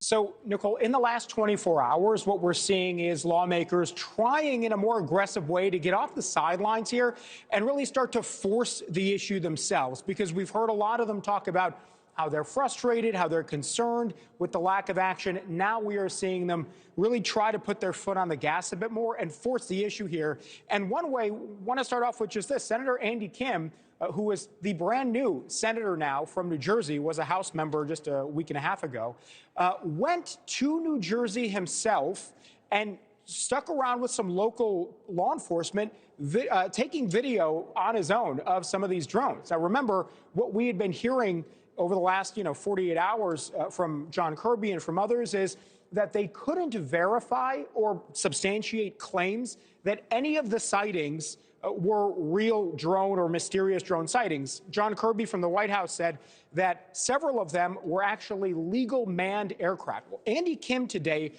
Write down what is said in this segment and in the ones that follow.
So, Nichole, in the last 24 hours, what we're seeing is lawmakers trying in a more aggressive way to get off the sidelines here and really start to force the issue themselves, because we've heard a lot of them talk about how they're frustrated, how they're concerned with the lack of action. Now we are seeing them really try to put their foot on the gas a bit more and force the issue here. And one way, I want to start off with just this. Senator Andy Kim, who is the brand new senator now from New Jersey, was a House member just a week and a half ago, went to New Jersey himself and stuck around with some local law enforcement, taking video on his own of some of these drones. Now, remember, what we had been hearing over the last 48 hours from John Kirby and from others is that they couldn't verify or substantiate claims that any of the sightings were real drone or mysterious drone sightings. John Kirby from the White House said that several of them were actually legal manned aircraft. Well, Andy Kim today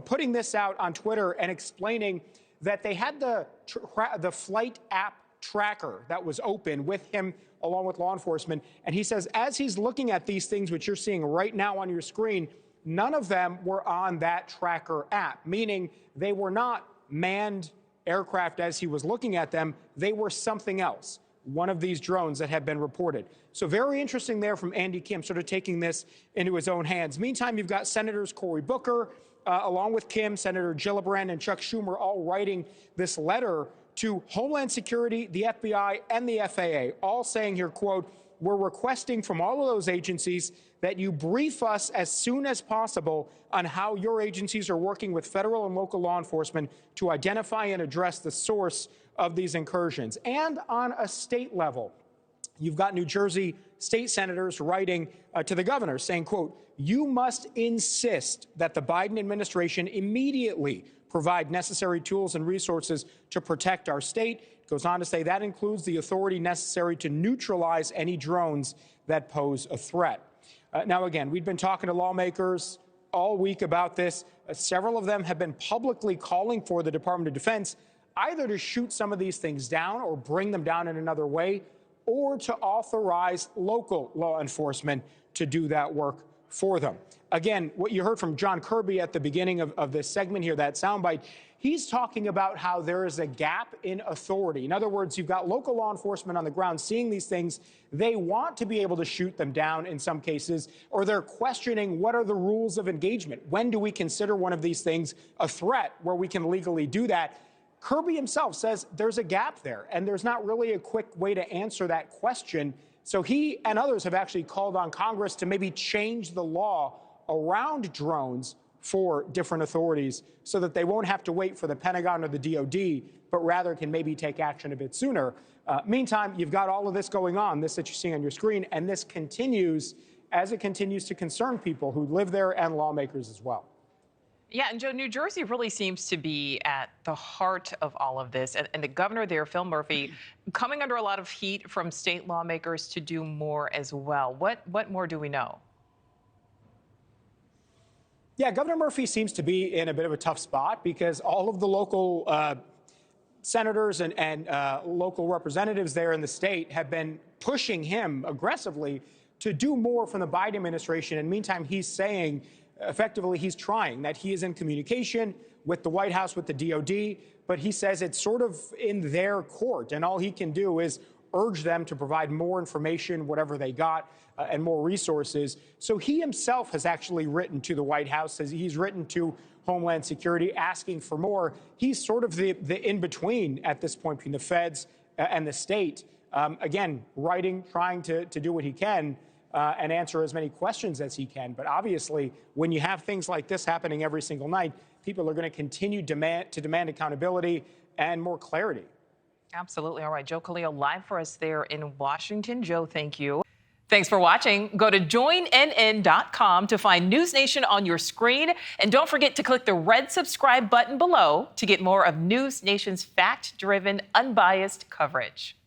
putting this out on Twitter and explaining that they had the flight app tracker that was open with him along with law enforcement. And he says, as he's looking at these things, which you're seeing right now on your screen, none of them were on that tracker app, meaning they were not manned aircraft as he was looking at them. They were something else, one of these drones that have been reported. So very interesting there from Andy Kim, sort of taking this into his own hands. Meantime, you've got Senators Cory Booker, along with Kim, Senator Gillibrand and Chuck Schumer, all writing this letter to Homeland Security, the FBI, and the FAA, all saying here, quote, "We're requesting from all of those agencies that you brief us as soon as possible on how your agencies are working with federal and local law enforcement to identify and address the source of these incursions." And on a state level, you've got New Jersey state senators writing to the governor saying, quote, "You must insist that the Biden administration immediately provide necessary tools and resources to protect our state." It goes on to say that includes the authority necessary to neutralize any drones that pose a threat. Now, again, we've been talking to lawmakers all week about this. Several of them have been publicly calling for the Department of Defense either to shoot some of these things down or bring them down in another way, or to authorize local law enforcement to do that work for them. Again, what you heard from John Kirby at the beginning of this segment here, that soundbite, he's talking about how there is a gap in authority. In other words, you've got local law enforcement on the ground seeing these things. They want to be able to shoot them down in some cases, or they're questioning what are the rules of engagement. When do we consider one of these things a threat where we can legally do that? Kirby himself says there's a gap there, and there's not really a quick way to answer that question. So he and others have actually called on Congress to maybe change the law around drones for different authorities so that they won't have to wait for the Pentagon or the DOD, but rather can maybe take action a bit sooner. Meantime, you've got all of this going on, this that you're seeing on your screen, and this continues as it continues to concern people who live there and lawmakers as well. Yeah, and Joe, New Jersey really seems to be at the heart of all of this. And the governor there, Phil Murphy, coming under a lot of heat from state lawmakers to do more as well. What more do we know? Yeah, Governor Murphy seems to be in a bit of a tough spot because all of the local senators and local representatives there in the state have been pushing him aggressively to do more from the Biden administration. And meantime, he's saying effectively he's trying, that he is in communication with the White House, with the DOD, but he says it's sort of in their court, and all he can do is urge them to provide more information, whatever they got, and more resources. So he himself has actually written to the White House, he's written to Homeland Security asking for more. He's sort of the in-between at this point between the feds and the state. Again, writing, trying to do what he can and answer as many questions as he can. But obviously, when you have things like this happening every single night, people are going to continue to demand accountability and more clarity. Absolutely. All right, Joe Khalil live for us there in Washington. Joe, thank you. Thanks for watching. Go to joinnn.com to find NewsNation on your screen. And don't forget to click the red subscribe button below to get more of NewsNation's fact-driven, unbiased coverage.